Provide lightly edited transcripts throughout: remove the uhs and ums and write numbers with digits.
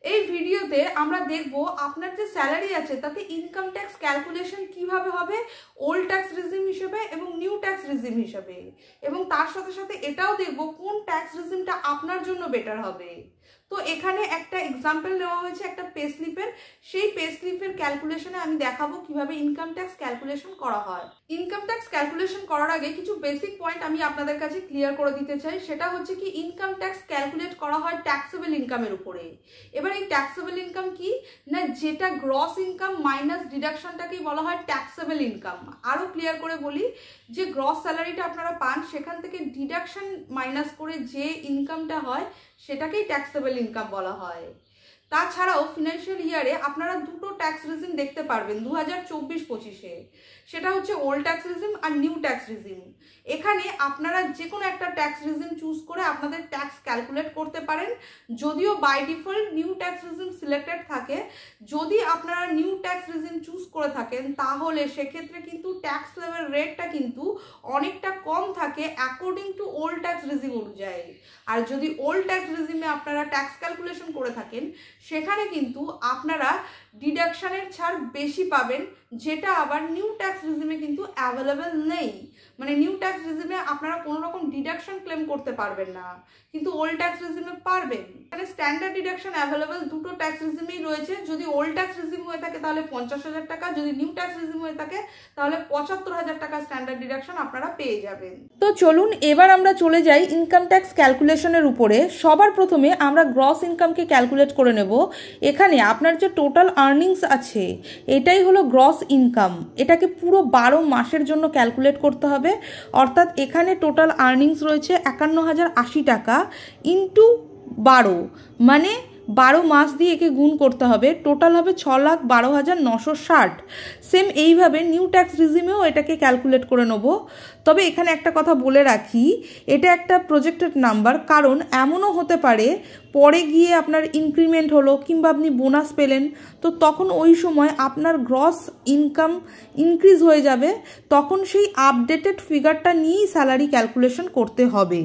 এই ভিডিওতে আমরা দেখব আপনার যে স্যালারি আছে তাতে ইনকাম ট্যাক্স ক্যালকুলেশন কিভাবে হবে ওল্ড ট্যাক্স রেজিম হিসেবে এবং নিউ ট্যাক্স রেজিম হিসেবে, এবং তার সাথে সাথে এটাও দেখব কোন ট্যাক্স রেজিমটা আপনার জন্য বেটার হবে। তো এখানে একটা এক্সাম্পল নেওয়া হয়েছে একটা পে স্লিপের, সেই পে স্লিপের ক্যালকুলেশনে আমি দেখাবো কিভাবে ইনকাম ট্যাক্স ক্যালকুলেশন করা হয়। ইনকাম ট্যাক্স ক্যালকুলেশন করার আগে কিছু বেসিক পয়েন্ট আমি আপনাদের কাছে ক্লিয়ার করে দিতে চাই। সেটা হচ্ছে কি, ইনকাম ট্যাক্স ক্যালকুলেট করা হয় ট্যাক্সেবল ইনকামের উপরে। এবার এই ট্যাক্সেবল ইনকাম কি না, যেটা গ্রস ইনকাম মাইনাস ডিডাকশনটাকেই বলা হয় ট্যাক্সেবল ইনকাম। আরো ক্লিয়ার করে বলি, যে গ্রস স্যালারিটা আপনারা পান সেখান থেকে ডিডাকশন মাইনাস করে যে ইনকামটা হয় সেটাকেই ট্যাক্সেবল ইনকাম বলা হয়। তাছাড়াও ফিনান্সিয়াল ইয়ারে আপনারা দুটো ট্যাক্স রেজিম দেখতে পারবেন 2024-25-এ, সেটা হচ্ছে ওল্ড ট্যাক্স রেজিম আর নিউ ট্যাক্স রেজিম। এখানে আপনারা যে কোনো একটা ট্যাক্স রেজিম চুজ করে আপনাদের ট্যাক্স ক্যালকুলেট করতে পারেন, যদিও by default new tax regime selected থাকে। যদি আপনারা নিউ ট্যাক্স রেজিম চুজ করে থাকেন তাহলে সেক্ষেত্রে কিন্তু ট্যাক্স লেভেল রেটটা কিন্তু অনেকটা কম থাকে according to old tax regime অনুযায়ী। আর যদি ওল্ড ট্যাক্স রেজিমে আপনারা ট্যাক্স ক্যালকুলেশন করে থাকেন সেখানে কিন্তু আপনারা ডিডাকশনের ছাড় বেশি পাবেন, যেটা আবার নিউ ট্যাক্স রেজিমে কিন্তু অ্যাভেলেবেল নেই। মানে নিউ ট্যাক্স রেজিমে আপনারা কোনো রকম ডিডাকশন ক্লেম করতে পারবেন না, কিন্তু ওল্ড ট্যাক্স রেজিমে পারবেন। মানে স্ট্যান্ডার্ড ডিডাকশন অ্যাভেলেবেল দুটো ট্যাক্স রেজিমেই রয়েছে। যদি ওল্ড ট্যাক্স রেজিম হয়ে থাকে তাহলে 50,000 টাকা, যদি নিউ ট্যাক্স রেজিম হয়ে থাকে তাহলে 75,000 টাকা স্ট্যান্ডার্ড ডিডাকশন আপনারা পেয়ে যাবেন। তো চলুন এবার আমরা চলে যাই ইনকাম ট্যাক্স ক্যালকুলেশনের উপরে। সবার প্রথমে আমরা গ্রস ইনকামকে ক্যালকুলেট করে নেব। এখানে আপনার যে টোটাল আর্নিংস আছে এটাই হলো গ্রস ইনকাম। এটাকে পুরো 12 মাসের জন্য ক্যালকুলেট করতে হবে। অর্থাৎ এখানে টোটাল আর্নিংস রয়েছে 51,080 টাকা ইন্টু 12, মানে 12 মাস দিয়ে একে গুণ করতে হবে। টোটাল হবে 6,12,960। সেম এইভাবে নিউ ট্যাক্স রেজিমেও এটাকে ক্যালকুলেট করে নেব। তবে এখানে একটা কথা বলে রাখি, এটা একটা প্রজেক্টেড নাম্বার, কারণ এমনও হতে পারে পরে গিয়ে আপনার ইনক্রিমেন্ট হলো কিংবা আপনি বোনাস পেলেন, তো তখন ওই সময় আপনার গ্রস ইনকাম ইনক্রিজ হয়ে যাবে, তখন সেই আপডেটেড ফিগারটা নিয়েই স্যালারি ক্যালকুলেশন করতে হবে।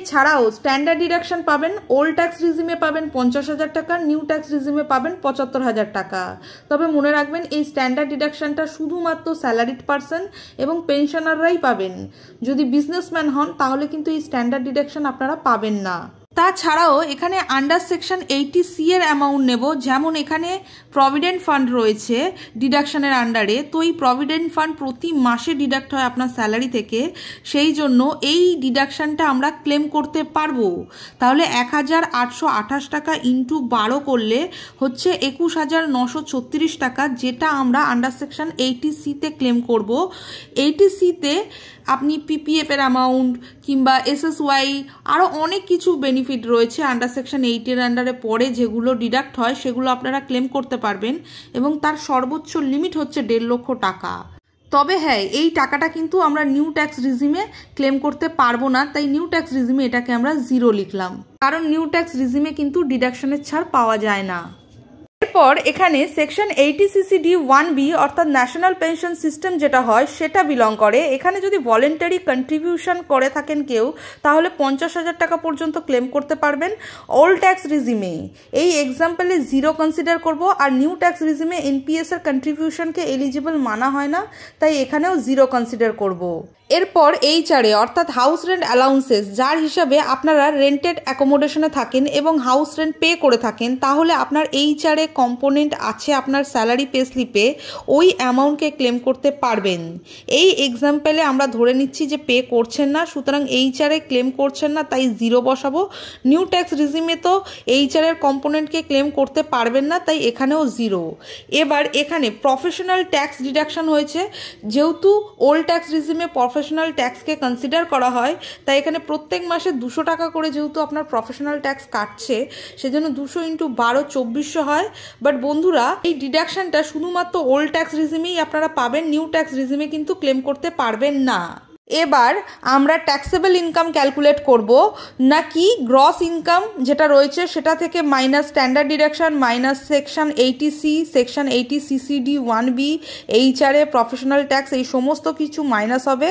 এছাড়াও স্ট্যান্ডার্ড ডিডাকশন পাবেন ওল্ড ট্যাক্স রেজিমে পাবেন 50,000 টাকা, নিউ ট্যাক্স রেজিমে পাবেন 75,000 টাকা। তবে মনে রাখবেন এই স্ট্যান্ডার্ড ডিডাকশনটা শুধুমাত্র স্যালারিড পারসন এবং পেনশনাররাই পাবেন। যদি বিজনেসম্যান হন তাহলে কিন্তু এই স্ট্যান্ডার্ড ডিডাকশন আপনারা পাবেন না। তাছাড়াও এখানে আন্ডার সেকশন 80C এর অ্যামাউন্ট নেব। যেমন এখানে প্রভিডেন্ট ফান্ড রয়েছে ডিডাকশনের আন্ডারে, তো এই প্রভিডেন্ট ফান্ড প্রতি মাসে ডিডাক্ট হয় আপনার স্যালারি থেকে, সেই জন্য এই ডিডাকশনটা আমরা ক্লেম করতে পারবো। তাহলে 1,828 টাকা ইন্টু 12 করলে হচ্ছে 21,936 টাকা, যেটা আমরা আন্ডার সেকশন 80C-তে ক্লেম করব। 80C-তে আপনি পিপিএফ এর অ্যামাউন্ট কিংবা এসএসওয়াই আরও অনেক কিছু বেনিফিট রয়েছে আন্ডার সেকশন 80-এর আন্ডারে পরে যেগুলো ডিডাক্ট হয় সেগুলো আপনারা ক্লেম করতে পারবেন, এবং তার সর্বোচ্চ লিমিট হচ্ছে 1.5 লক্ষ টাকা। তবে হ্যাঁ, এই টাকাটা কিন্তু আমরা নিউ ট্যাক্স রেজিমে ক্লেম করতে পারবো না, তাই নিউ ট্যাক্স রেজিমে এটাকে আমরা 0 লিখলাম, কারণ নিউ ট্যাক্স রেজিমে কিন্তু ডিডাকশনের ছাড় পাওয়া যায় না। এরপর এখানে সেকশন 80CCD1B অর্থাৎ ন্যাশনাল পেনশন সিস্টেম যেটা হয় সেটা বিলং করে। এখানে যদি ভলেন্টারি কন্ট্রিবিউশন করে থাকেন কেউ তাহলে 50,000 টাকা পর্যন্ত ক্লেম করতে পারবেন ওল্ড ট্যাক্স রেজিমে। এই এক্সাম্পলে 0 কনসিডার করব, আর নিউ ট্যাক্স রেজিমে এনপিএস এর কন্ট্রিবিউশনকে এলিজিবল মানা হয় না, তাই এখানেও 0 কনসিডার করব। এরপর এইচআরএ অর্থাৎ হাউস রেন্ট অ্যালাউন্সেস, যার হিসাবে আপনারা রেন্টেড অ্যাকোমোডেশনে থাকেন এবং হাউস রেন্ট পে করে থাকেন, তাহলে আপনার এইচআরএ কম্পোনেন্ট আছে আপনার স্যালারি পে স্লিপে, ওই অ্যামাউন্টকে ক্লেম করতে পারবেন। এই এক্সাম্পলে আমরা ধরে নিচ্ছি যে পে করছেন না, সুতরাং এইচআরএ ক্লেম করছেন না, তাই 0 বসাবো। নিউ ট্যাক্স রেজিমে তো এইচআরএর কম্পোনেন্টকে ক্লেম করতে পারবেন না, তাই এখানেও 0। এবার এখানে প্রফেশনাল ট্যাক্স ডিডাকশন হয়েছে, যেহেতু ওল্ড ট্যাক্স রেজিমে প্রফেশনাল ট্যাক্সকে কনসিডার করা হয়, তাই এখানে প্রত্যেক মাসে 200 টাকা করে যেহেতু আপনার প্রফেশনাল ট্যাক্স কাটছে, সেজন্য 200 × 12 2400 হয়। বাট বন্ধুরা, এই ডিডাকশনটা শুধুমাত্র ওল্ড ট্যাক্স রেজিমেই আপনারা পাবেন, নিউ ট্যাক্স রেজিমে কিন্তু ক্লেম করতে পারবেন না। এবার আমরা ট্যাক্সেবল ইনকাম ক্যালকুলেট করব, নাকি গ্রস ইনকাম যেটা রয়েছে সেটা থেকে minus standard deduction, minus section 80C, section 80 CCD 1B, HRA, professional tax, এই সমস্ত কিছু মাইনাস হবে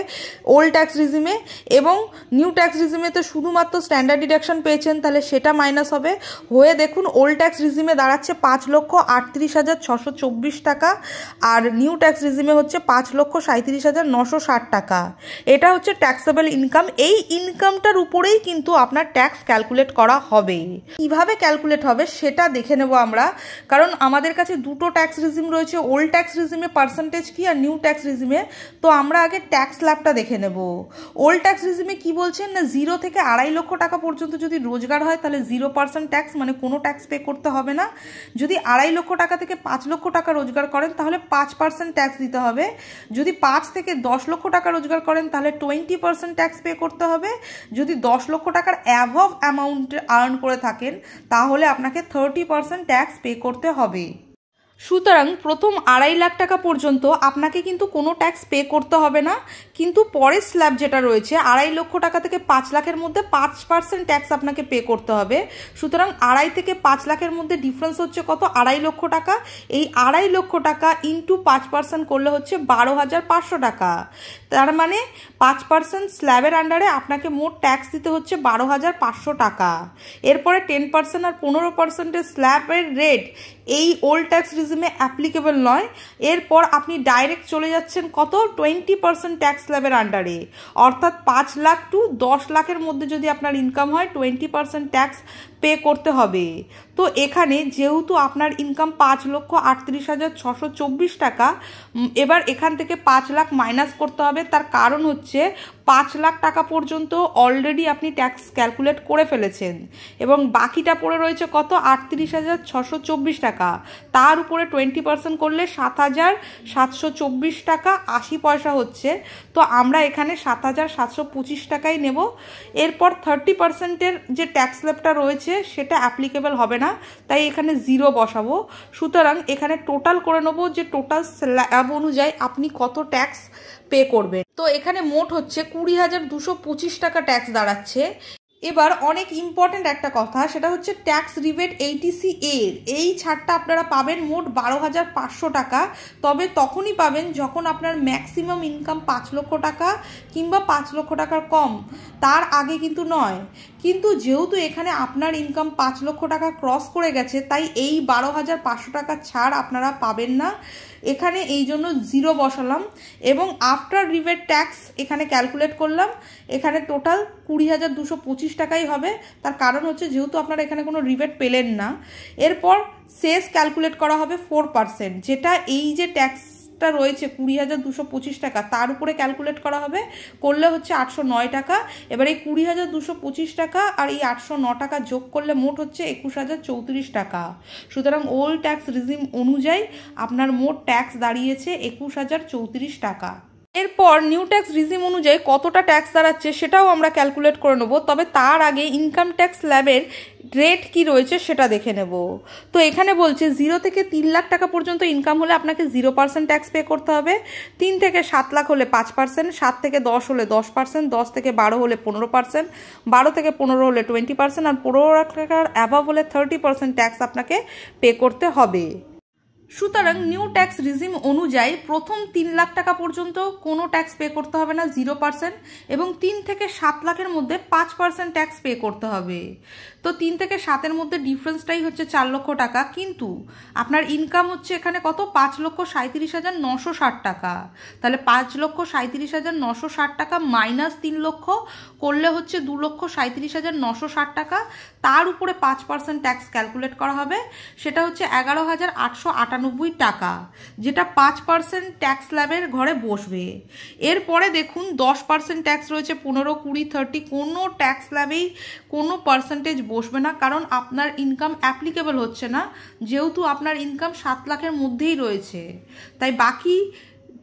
ওল্ড ট্যাক্স রিজিমে, এবং নিউ ট্যাক্স রিজিমে তো শুধুমাত্র স্ট্যান্ডার্ড ডিডাকশন পেয়েছেন, তাহলে সেটা মাইনাস হবে হয়ে দেখুন ওল্ড ট্যাক্স রিজিমে দাঁড়াচ্ছে 5,38,624 টাকা, আর নিউ ট্যাক্স রিজিমে হচ্ছে 5,37,960 টাকা। এটা হচ্ছে ট্যাক্সেবল ইনকাম। এই ইনকামটার উপরেই কিন্তু আপনার ট্যাক্স ক্যালকুলেট করা হবে। কিভাবে ক্যালকুলেট হবে সেটা দেখে নেব আমরা, কারণ আমাদের কাছে দুটো ট্যাক্স রিজিম রয়েছে, ওল্ড ট্যাক্স রিজিমে পার্সেন্টেজ কি আর নিউ ট্যাক্স রিজিমে। তো আমরা আগে ট্যাক্স স্ল্যাবটা দেখে নেব। ওল্ড ট্যাক্স রিজিমে কি বলছেন না, 0 থেকে 2.5 লক্ষ টাকা পর্যন্ত যদি রোজগার হয় তাহলে 0% ট্যাক্স, মানে কোনো ট্যাক্স পে করতে হবে না। যদি 2.5 লক্ষ টাকা থেকে 5 লক্ষ টাকা রোজগার করেন তাহলে 5% ট্যাক্স দিতে হবে। যদি 5 থেকে 10 লক্ষ টাকা রোজগার করেন তাহলে 20% ট্যাক্স পে করতে হবে। যদি 10 লক্ষ টাকার অ্যাভভ অ্যামাউন্ট আর্ন করে থাকেন তাহলে আপনাকে 30% ট্যাক্স পে করতে হবে। সুতরাং প্রথম 2.5 লাখ টাকা পর্যন্ত আপনাকে কিন্তু কোনো ট্যাক্স পে করতে হবে না, কিন্তু পরের স্ল্যাব যেটা রয়েছে 2.5 লক্ষ টাকা থেকে 5 লাখের মধ্যে 5% ট্যাক্স আপনাকে পে করতে হবে। সুতরাং 2.5 থেকে 5 লাখের মধ্যে ডিফারেন্স হচ্ছে কত, 2.5 লক্ষ টাকা। এই 2.5 লক্ষ টাকা ইন্টু 5% করলে হচ্ছে 12,500 টাকা। তার মানে 5% স্ল্যাবের আন্ডারে আপনাকে মোট ট্যাক্স দিতে হচ্ছে 12,500 টাকা। এরপরে 10% আর 15%-এর স্ল্যাবের রেট এই ওল্ড ট্যাক্স রিজিমে অ্যাপ্লিকেবল নয়। এরপর আপনি ডাইরেক্ট চলে যাচ্ছেন কত, 20% ট্যাক্স স্ল্যাবের আন্ডারে, অর্থাৎ 5 লাখ টু 10 লাখের মধ্যে যদি আপনার ইনকাম হয় 20% ট্যাক্স পে করতে হবে। তো এখানে যেহেতু আপনার ইনকাম 5,38,624 টাকা, এবার এখান থেকে 5 লাখ মাইনাস করতে হবে। তার কারণ হচ্ছে 5 লাখ টাকা পর্যন্ত অলরেডি আপনি ট্যাক্স ক্যালকুলেট করে ফেলেছেন এবং বাকিটা পড়ে রয়েছে কত, 38,624 টাকা। তার উপরে 20% করলে 7,724 টাকা 80 পয়সা হচ্ছে। তো আমরা এখানে 7,725 টাকাই নেব। এরপর 30%-এর যে ট্যাক্স স্ল্যাবটা রয়েছে সেটা অ্যাপ্লিকেবল হবে না, তাই এখানে 0 বসাবো। সুতরাং এখানে টোটাল করে নেবো যে টোটাল স্ল্যাব অনুযায়ী আপনি কত ট্যাক্স পে করবেন। তো এখানে মোট হচ্ছে 20,225 টাকা ট্যাক্স দাঁড়াচ্ছে। এবার অনেক ইম্পর্টেন্ট একটা কথা, সেটা হচ্ছে ট্যাক্স রিবেট 80C এর এই ছাড়টা আপনারা পাবেন মোট 12,500 টাকা। তবে তখনই পাবেন যখন আপনার ম্যাক্সিমাম ইনকাম 5 লক্ষ টাকা কিংবা 5 লক্ষ টাকার কম, তার আগে কিন্তু নয়। কিন্তু যেহেতু এখানে আপনার ইনকাম 5 লক্ষ টাকা ক্রস করে গেছে, তাই এই 12,500 টাকার ছাড় আপনারা পাবেন না। এখানে এই জন্য 0 বসালাম এবং আফটার রিবেট ট্যাক্স এখানে ক্যালকুলেট করলাম। এখানে টোটাল 20,225 টাকাই হবে। তার কারণ হচ্ছে যেহেতু আপনারা এখানে কোনো রিবেট পেলেন না। এরপর সেস ক্যালকুলেট করা হবে 4%, যেটা এই যে ট্যাক্সটা রয়েছে 20,225 টাকা তার উপরে ক্যালকুলেট করা হবে, করলে হচ্ছে 809 টাকা। এবার এই 20,225 টাকা আর এই 809 টাকা যোগ করলে মোট হচ্ছে 21,034 টাকা। সুতরাং ওল্ড ট্যাক্স রিজিম অনুযায়ী আপনার মোট ট্যাক্স দাঁড়িয়েছে 21,034 টাকা। এরপর নিউ ট্যাক্স রিজিম অনুযায়ী কতটা ট্যাক্স দাঁড়াচ্ছে সেটাও আমরা ক্যালকুলেট করে নেব। তবে তার আগে ইনকাম ট্যাক্স স্ল্যাবের রেট কি রয়েছে সেটা দেখে নেব। তো এখানে বলছে 0 থেকে 3 লাখ টাকা পর্যন্ত ইনকাম হলে আপনাকে 0% ট্যাক্স পে করতে হবে। 3 থেকে 7 লাখ হলে 5%, 7 থেকে 10 হলে 10%, 10 থেকে 12 হলে 15%, 12 থেকে 15 হলে 20%, আর 15 লাখ টাকার অ্যাভাব হলে 30% ট্যাক্স আপনাকে পে করতে হবে। সুতরাং নিউ ট্যাক্স রিজিম অনুযায়ী প্রথম 3 লাখ টাকা পর্যন্ত কোনো ট্যাক্স পে করতে হবে না, 0%, এবং 3 থেকে 7 লাখের মধ্যে 5% ট্যাক্স পে করতে হবে। তো 3 থেকে 7-এর মধ্যে ডিফারেন্সটাই হচ্ছে 4 লক্ষ টাকা, কিন্তু আপনার ইনকাম হচ্ছে এখানে কত, 5,37,960 টাকা। তাহলে 5,37,960 টাকা মাইনাস 3 লক্ষ করলে হচ্ছে 2,37,960 টাকা। তার উপরে 5% ট্যাক্স ক্যালকুলেট করা হবে, সেটা হচ্ছে 11,898 টাকা, যেটা 5% ট্যাক্স স্ল্যাবের ঘরে বসবে। এরপরে দেখুন 10% ট্যাক্স রয়েছে, 15, 20, 30, কোনো ট্যাক্স স্ল্যাবেই কোনো পার্সেন্টেজ বসবে না, কারণ আপনার ইনকাম অ্যাপ্লিকেবল হচ্ছে না, যেহেতু আপনার ইনকাম 7 লাখের মধ্যেই রয়েছে, তাই বাকি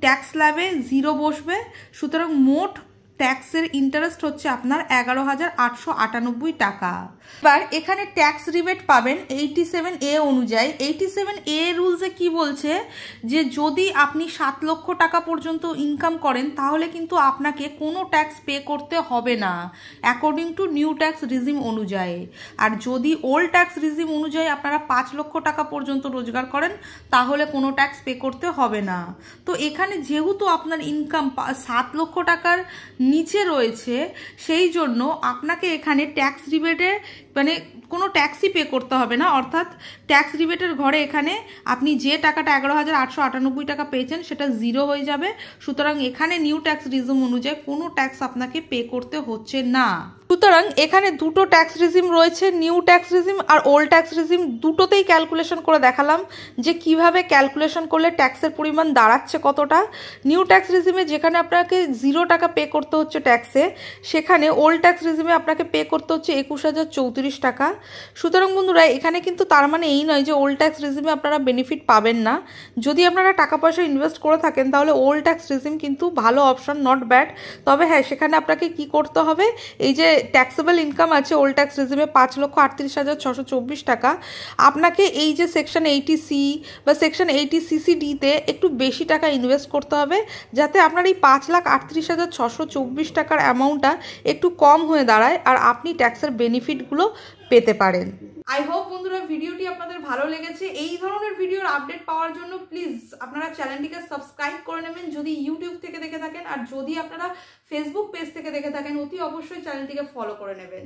ট্যাক্স স্ল্যাবে 0 বসবে। সুতরাং মোট ট্যাক্সের ইন্টারেস্ট হচ্ছে আপনার 11,898 টাকা। এবার এখানে ট্যাক্স রিবেট পাবেন 87A অনুযায়ী। 87A রুলসে কি বলছে যে যদি আপনি 7 লক্ষ টাকা পর্যন্ত ইনকাম করেন তাহলে কিন্তু আপনাকে কোনো ট্যাক্স পে করতে হবে না according to new tax regime অনুযায়ী। আর যদি ওল্ড ট্যাক্স রিজিম অনুযায়ী আপনারা 5 লক্ষ টাকা পর্যন্ত রোজগার করেন তাহলে কোনো ট্যাক্স পে করতে হবে না। তো এখানে যেহেতু আপনার ইনকাম 7 লক্ষ টাকার নিচে রয়েছে সেই জন্য আপনাকে এখানে ট্যাক্স রিবেটে মানে কোনো ট্যাক্সই পে করতে হবে না, অর্থাৎ ট্যাক্স রিবেটের ঘরে এখানে আপনি যে টাকাটা 11,898 টাকা পেয়েছেন সেটা জিরো হয়ে যাবে। সুতরাং এখানে নিউ ট্যাক্স রিজিম অনুযায়ী কোনো ট্যাক্স আপনাকে পে করতে হচ্ছে না। সুতরাং এখানে দুটো ট্যাক্স রিজিম রয়েছে, নিউ ট্যাক্স রিজিম আর ওল্ড ট্যাক্স রিজিম, দুটোতেই ক্যালকুলেশন করে দেখালাম যে কিভাবে ক্যালকুলেশন করলে ট্যাক্সের পরিমাণ দাঁড়াচ্ছে কতটা। নিউ ট্যাক্স রিজিমে যেখানে আপনাকে 0 টাকা পে করতে হচ্ছে ট্যাক্সে, সেখানে ওল্ড ট্যাক্স রিজিমে আপনাকে পে করতে হচ্ছে 21,034 টাকা। সুতরাং বন্ধুরা এখানে কিন্তু তার মানে এই নয় যে ওল্ড ট্যাক্স রিজিমে আপনারা বেনিফিট পাবেন না। যদি আপনারা টাকা পয়সা ইনভেস্ট করে থাকেন তাহলে ওল্ড ট্যাক্স রিজিম কিন্তু ভালো অপশন, নট ব্যাড। তবে হ্যাঁ, সেখানে আপনাকে কি করতে হবে, এই যে ট্যাক্সেবল ইনকাম আছে ওল্ড ট্যাক্স রিজিমে 5,38,624 টাকা, আপনাকে এই যে সেকশন 80C বা সেকশন 80CCDতে একটু বেশি টাকা ইনভেস্ট করতে হবে যাতে আপনার এই 5,38,624 টাকার অ্যামাউন্টটা একটু কম হয়ে দাঁড়ায় আর আপনি ট্যাক্সের বেনিফিটগুলো পেতে পারেন। আই হোপ বন্ধুরা ভিডিওটি আপনাদের ভালো লেগেছে। এই ধরনের ভিডিওর আপডেট পাওয়ার জন্য প্লিজ আপনারা চ্যানেলটিকে সাবস্ক্রাইব করে নেবেন যদি ইউটিউব থেকে দেখে থাকেন, আর যদি আপনারা ফেসবুক পেজ থেকে দেখে থাকেন অতি অবশ্যই চ্যানেলটিকে ফলো করে নেবেন।